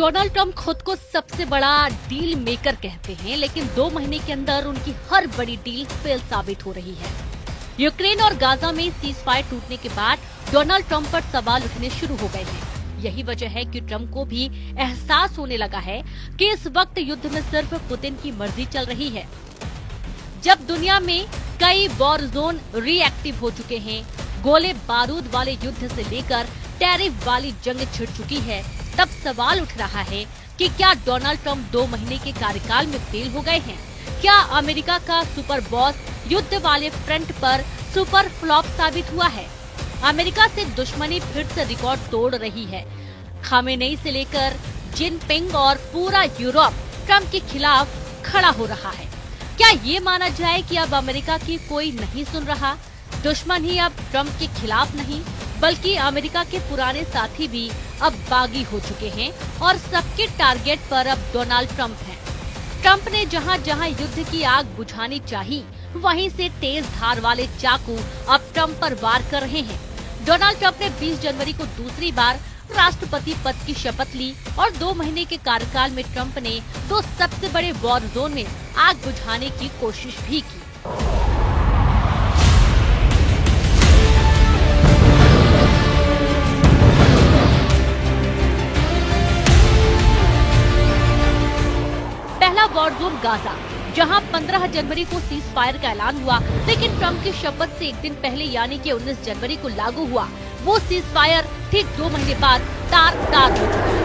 Donald Trump खुद को सबसे बड़ा डील मेकर कहते हैं, लेकिन 2 महीने के अंदर उनकी हर बड़ी डील फेल साबित हो रही है। यूक्रेन और गाजा में सीज फायर टूटने के बाद डोनाल्ड ट्रंप पर सवाल उठने शुरू हो गए हैं। यही वजह है कि ट्रंप को भी एहसास होने लगा है कि इस वक्त युद्ध में सिर्फ पुतिन की मर्जी चल रही है। जब दुनिया में कई वॉर जोन रिएक्टिव हो चुके हैं, गोले बारूद वाले युद्ध से लेकर टैरिफ वाली जंग छिड़ चुकी है, तब सवाल उठ रहा है कि क्या डोनाल्ड ट्रंप 2 महीने के कार्यकाल में फेल हो गए हैं? क्या अमेरिका का सुपर बॉस युद्ध वाले फ्रंट पर सुपर फ्लॉप साबित हुआ है? अमेरिका से दुश्मनी फिर से रिकॉर्ड तोड़ रही है। खामेनेई से लेकर जिनपिंग और पूरा यूरोप ट्रंप के खिलाफ खड़ा हो रहा है। क्या ये माना जाए कि अब अमेरिका की कोई नहीं सुन रहा? दुश्मन ही अब ट्रंप के खिलाफ नहीं, बल्कि अमेरिका के पुराने साथी भी अब बागी हो चुके हैं और सबके टारगेट पर अब डोनाल्ड ट्रंप हैं। ट्रंप ने जहां जहां युद्ध की आग बुझानी चाहिए, वहीं से तेज धार वाले चाकू अब ट्रंप पर वार कर रहे हैं। डोनाल्ड ट्रंप ने 20 जनवरी को दूसरी बार राष्ट्रपति पद की शपथ ली और 2 महीने के कार्यकाल में ट्रंप ने 2 सबसे बड़े वॉर जोन में आग बुझाने की कोशिश भी की। पहला वॉर जोन गाजा, जहां 15 जनवरी को सीज फायर का ऐलान हुआ, लेकिन ट्रंप की शपथ से एक दिन पहले यानी कि 19 जनवरी को लागू हुआ। वो सीज फायर ठीक 2 महीने बाद तार-तार हो चुका है।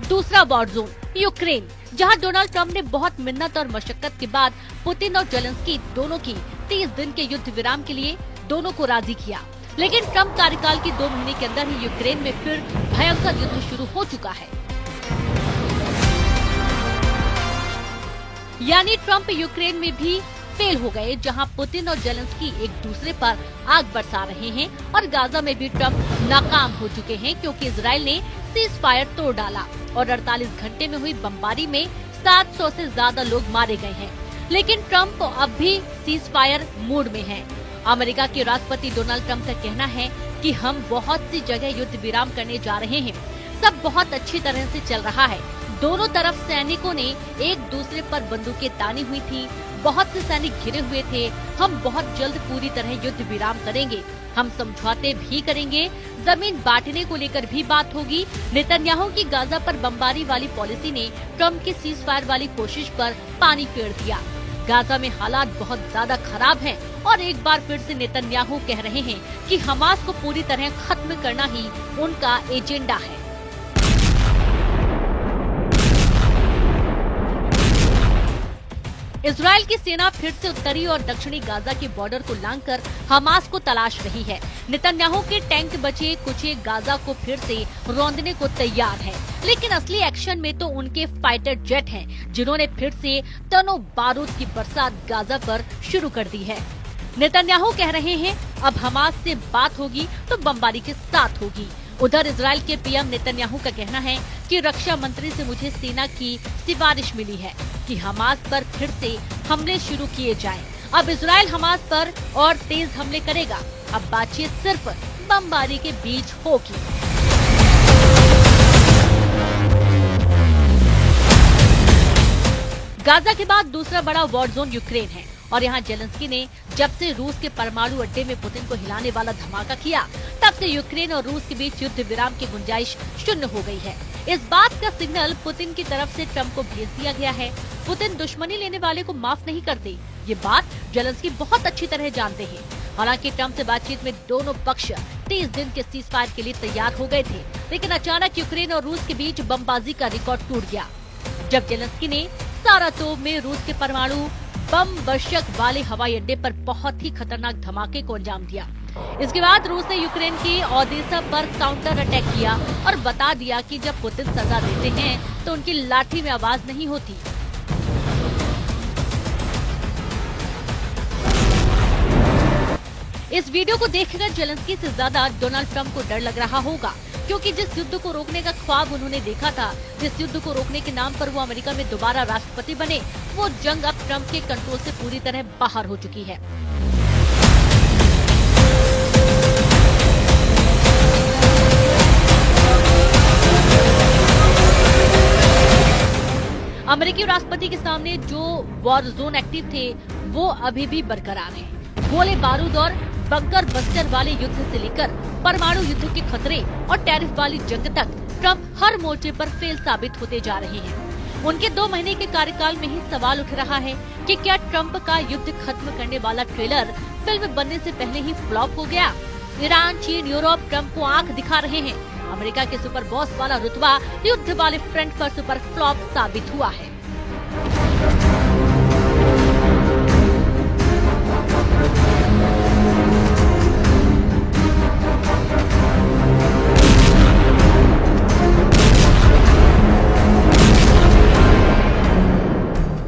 दूसरा वॉर जोन यूक्रेन, जहां डोनाल्ड ट्रंप ने बहुत मिन्नत और मशक्कत के बाद पुतिन और जेलेंस्की दोनों की 30 दिन के युद्ध विराम के लिए दोनों को राजी किया, लेकिन ट्रंप कार्यकाल के 2 महीने के अंदर ही यूक्रेन में फिर भयंकर युद्ध शुरू हो चुका है। यानी ट्रंप यूक्रेन में भी फेल हो गए, जहां पुतिन और जेलेंस्की एक दूसरे पर आग बरसा रहे हैं, और गाजा में भी ट्रंप नाकाम हो चुके हैं क्योंकि इजराइल ने सीज फायर तोड़ डाला और 48 घंटे में हुई बमबारी में 700 से ज्यादा लोग मारे गए हैं। लेकिन ट्रंप अब भी सीज फायर मूड में है। अमेरिका के राष्ट्रपति डोनाल्ड ट्रंप का कहना है कि हम बहुत सी जगह युद्ध विराम करने जा रहे हैं, सब बहुत अच्छी तरह से चल रहा है। दोनों तरफ सैनिकों ने एक दूसरे पर बंदूकें तानी हुई थी, बहुत से सैनिक घिरे हुए थे। हम बहुत जल्द पूरी तरह युद्ध विराम करेंगे, हम समझौते भी करेंगे, जमीन बांटने को लेकर भी बात होगी। नेतन्याहू की गाजा पर बमबारी वाली पॉलिसी ने ट्रंप की सीज फायर वाली कोशिश पर पानी फेर दिया। गाजा में हालात बहुत ज्यादा खराब हैं और एक बार फिर से नेतन्याहू कह रहे हैं कि हमास को पूरी तरह खत्म करना ही उनका एजेंडा है। इजराइल की सेना फिर से उत्तरी और दक्षिणी गाजा के बॉर्डर को लांघकर हमास को तलाश रही है। नेतन्याहू के टैंक बचे कुचे गाजा को फिर से रौंदने को तैयार है, लेकिन असली एक्शन में तो उनके फाइटर जेट हैं, जिन्होंने फिर से टनों बारूद की बरसात गाजा पर शुरू कर दी है। नेतन्याहू कह रहे हैं अब हमास से बात होगी तो बमबारी के साथ होगी। उधर इजराइल के पीएम नेतन्याहू का कहना है कि रक्षा मंत्री से मुझे सेना की सिफारिश मिली है कि हमास पर फिर से हमले शुरू किए जाएं। अब इजराइल हमास पर और तेज हमले करेगा। अब बातचीत सिर्फ बमबारी के बीच होगी। गाजा के बाद दूसरा बड़ा वॉर जोन यूक्रेन है और यहाँ जेलेंस्की ने जब से रूस के परमाणु अड्डे में पुतिन को हिलाने वाला धमाका किया, तब से यूक्रेन और रूस के बीच युद्ध विराम की गुंजाइश शून्य हो गई है। इस बात का सिग्नल पुतिन की तरफ से ट्रंप को भेज दिया गया है। पुतिन दुश्मनी लेने वाले को माफ नहीं करते, ये बात जेलेंस्की बहुत अच्छी तरह जानते हैं। हालांकि ट्रंप से बातचीत में दोनों पक्ष 30 दिन के सीज फायर के लिए तैयार हो गए थे, लेकिन अचानक यूक्रेन और रूस के बीच बमबाजी का रिकॉर्ड टूट गया, जब जेलेंस्की ने सारातोव में रूस के परमाणु बम वर्षक वाले हवाई अड्डे पर बहुत ही खतरनाक धमाके को अंजाम दिया। इसके बाद रूस ने यूक्रेन के ओडेसा पर काउंटर अटैक किया और बता दिया कि जब पुतिन सजा देते हैं तो उनकी लाठी में आवाज नहीं होती। इस वीडियो को देखकर जेलेंस्की से ज्यादा डोनाल्ड ट्रंप को डर लग रहा होगा, क्योंकि जिस युद्ध को रोकने का ख्वाब उन्होंने देखा था, जिस युद्ध को रोकने के नाम पर वो अमेरिका में दोबारा राष्ट्रपति बने, वो जंग अब ट्रंप के कंट्रोल से पूरी तरह बाहर हो चुकी है। अमेरिकी राष्ट्रपति के सामने जो वॉर जोन एक्टिव थे वो अभी भी बरकरार है। गोले बारूद और बंकर बस्टर वाले युद्ध से लेकर परमाणु युद्ध के खतरे और टैरिफ वाली जंग तक ट्रंप हर मोर्चे पर फेल साबित होते जा रहे हैं। उनके 2 महीने के कार्यकाल में ही सवाल उठ रहा है कि क्या ट्रंप का युद्ध खत्म करने वाला ट्रेलर फिल्म बनने से पहले ही फ्लॉप हो गया। ईरान, चीन, यूरोप ट्रंप को आंख दिखा रहे हैं। अमेरिका के सुपर बॉस वाला रुतबा युद्ध वाले फ्रंट पर सुपर फ्लॉप साबित हुआ है।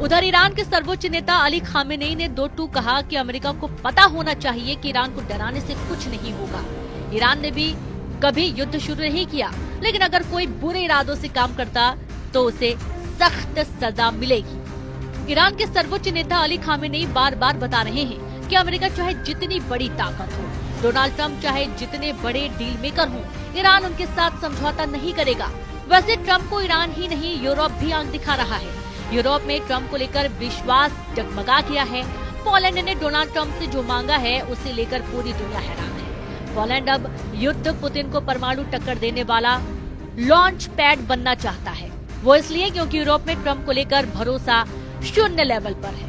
उधर ईरान के सर्वोच्च नेता अली खामेनेई ने 2 टूक कहा कि अमेरिका को पता होना चाहिए कि ईरान को डराने से कुछ नहीं होगा। ईरान ने भी कभी युद्ध शुरू नहीं किया, लेकिन अगर कोई बुरे इरादों से काम करता तो उसे सख्त सजा मिलेगी। ईरान के सर्वोच्च नेता अली खामेनेई बार बार बता रहे हैं कि अमेरिका चाहे जितनी बड़ी ताकत हो, डोनाल्ड ट्रंप चाहे जितने बड़े डील मेकर हों, ईरान उनके साथ समझौता नहीं करेगा। वैसे ट्रंप को ईरान ही नहीं यूरोप भी आंख दिखा रहा है। यूरोप में ट्रंप को लेकर विश्वास डगमगा गया है। पोलैंड ने डोनाल्ड ट्रंप से जो मांगा है उसे लेकर पूरी दुनिया हैरान है। पोलैंड अब युद्ध पुतिन को परमाणु टक्कर देने वाला लॉन्च पैड बनना चाहता है। वो इसलिए क्योंकि यूरोप में ट्रंप को लेकर भरोसा 0 लेवल पर है।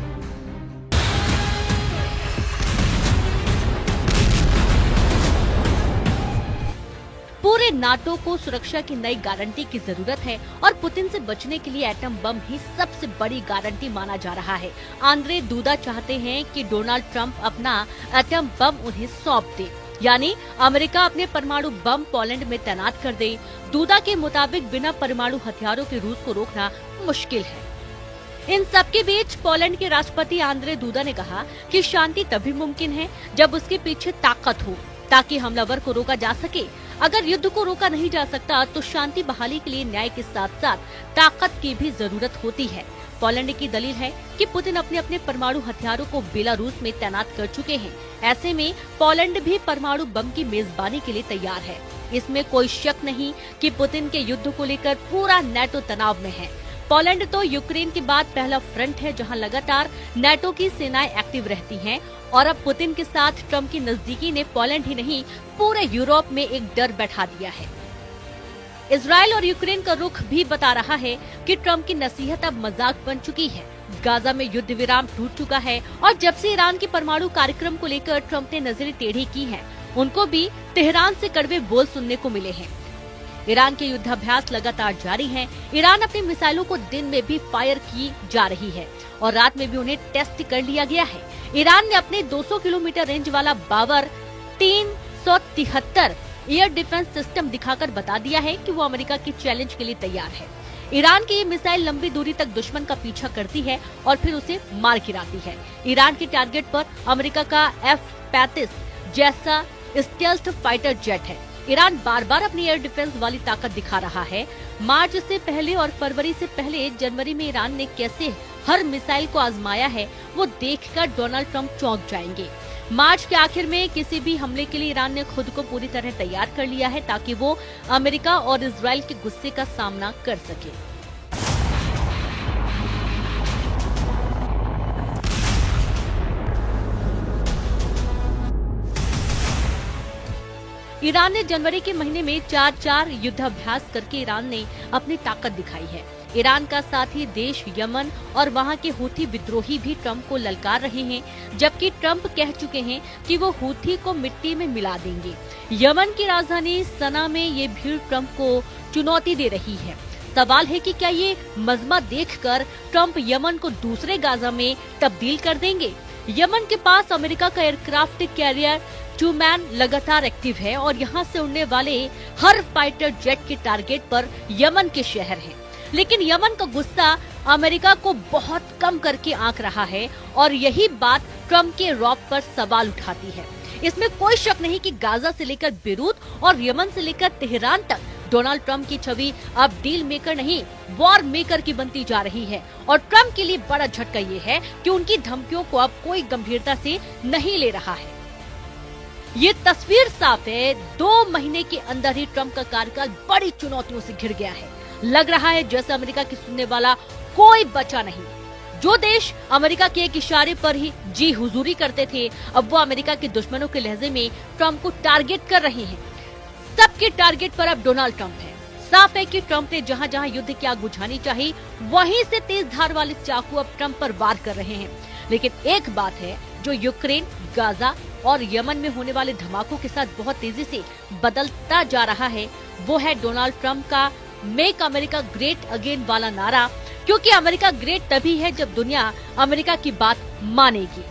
पूरे नाटो को सुरक्षा की नई गारंटी की जरूरत है और पुतिन से बचने के लिए एटम बम ही सबसे बड़ी गारंटी माना जा रहा है। आंद्रे दूदा चाहते हैं कि डोनाल्ड ट्रंप अपना एटम बम उन्हें सौंप दे, यानी अमेरिका अपने परमाणु बम पोलैंड में तैनात कर दे। दूदा के मुताबिक बिना परमाणु हथियारों के रूस को रोकना मुश्किल है। इन सबके बीच पोलैंड के राष्ट्रपति आंद्रे दूदा ने कहा कि शांति तभी मुमकिन है जब उसके पीछे ताकत हो, ताकि हमलावर को रोका जा सके। अगर युद्ध को रोका नहीं जा सकता तो शांति बहाली के लिए न्याय के साथ साथ ताकत की भी जरूरत होती है। पोलैंड की दलील है कि पुतिन अपने अपने परमाणु हथियारों को बेलारूस में तैनात कर चुके हैं। ऐसे में पोलैंड भी परमाणु बम की मेजबानी के लिए तैयार है। इसमें कोई शक नहीं कि पुतिन के युद्ध को लेकर पूरा नेटो तनाव में है। पोलैंड तो यूक्रेन के बाद पहला फ्रंट है जहां लगातार नेटो की सेनाएं एक्टिव रहती हैं और अब पुतिन के साथ ट्रंप की नजदीकी ने पोलैंड ही नहीं पूरे यूरोप में एक डर बैठा दिया है। इजराइल और यूक्रेन का रुख भी बता रहा है कि ट्रंप की नसीहत अब मजाक बन चुकी है। गाजा में युद्ध विराम टूट चुका है और जब से ईरान के परमाणु कार्यक्रम को लेकर ट्रंप ने नजरें टेढ़ी की हैं, उनको भी तेहरान से कड़वे बोल सुनने को मिले हैं। ईरान के युद्धाभ्यास लगातार जारी हैं। ईरान अपनी मिसाइलों को दिन में भी फायर की जा रही है और रात में भी उन्हें टेस्ट कर लिया गया है। ईरान ने अपने 200 किलोमीटर रेंज वाला बावर 373 एयर डिफेंस सिस्टम दिखाकर बता दिया है कि वो अमेरिका के चैलेंज के लिए तैयार है। ईरान की ये मिसाइल लंबी दूरी तक दुश्मन का पीछा करती है और फिर उसे मार गिराती है। ईरान के टारगेट पर अमेरिका का F-35 जैसा स्टेल्थ फाइटर जेट है। ईरान बार बार अपनी एयर डिफेंस वाली ताकत दिखा रहा है। मार्च से पहले और फरवरी से पहले जनवरी में ईरान ने कैसे हर मिसाइल को आजमाया है वो देखकर डोनाल्ड ट्रंप चौंक जाएंगे। मार्च के आखिर में किसी भी हमले के लिए ईरान ने खुद को पूरी तरह तैयार कर लिया है ताकि वो अमेरिका और इजराइल के गुस्से का सामना कर सके। ईरान ने जनवरी के महीने में 4 युद्धाभ्यास करके ईरान ने अपनी ताकत दिखाई है। ईरान का साथी देश यमन और वहां के हूथी विद्रोही भी ट्रंप को ललकार रहे हैं, जबकि ट्रंप कह चुके हैं कि वो हूथी को मिट्टी में मिला देंगे। यमन की राजधानी सना में ये भीड़ ट्रंप को चुनौती दे रही है। सवाल है कि क्या ये मजमा देखकर ट्रंप यमन को दूसरे गाजा में तब्दील कर देंगे। यमन के पास अमेरिका का एयरक्राफ्ट कैरियर ट्रूमैन लगातार एक्टिव है और यहाँ से उड़ने वाले हर फाइटर जेट के टारगेट पर यमन के शहर हैं। लेकिन यमन का गुस्सा अमेरिका को बहुत कम करके आंक रहा है और यही बात ट्रंप के रौब पर सवाल उठाती है। इसमें कोई शक नहीं कि गाजा से लेकर बेरूत और यमन से लेकर तेहरान तक डोनाल्ड ट्रंप की छवि अब डील मेकर नहीं वॉर मेकर की बनती जा रही है। और ट्रंप के लिए बड़ा झटका ये है कि उनकी धमकियों को अब कोई गंभीरता से नहीं ले रहा है। ये तस्वीर साफ है, 2 महीने के अंदर ही ट्रंप का कार्यकाल बड़ी चुनौतियों से घिर गया है। लग रहा है जैसे अमेरिका की सुनने वाला कोई बचा नहीं। जो देश अमेरिका के एक इशारे पर ही जी हुजूरी करते थे, अब वो अमेरिका के दुश्मनों के लहजे में ट्रंप को टारगेट कर रहे हैं। सबके टारगेट पर अब डोनाल्ड ट्रंप है। साफ है कि ट्रंप ने जहां जहां युद्ध की आग बुझानी चाहिए, वहीं से तेज धार वाले चाकू अब ट्रंप पर वार कर रहे हैं। लेकिन एक बात है जो यूक्रेन, गाजा और यमन में होने वाले धमाकों के साथ बहुत तेजी से बदलता जा रहा है, वो है डोनाल्ड ट्रंप का मेक अमेरिका ग्रेट अगेन वाला नारा। क्योंकि अमेरिका ग्रेट तभी है जब दुनिया अमेरिका की बात मानेगी।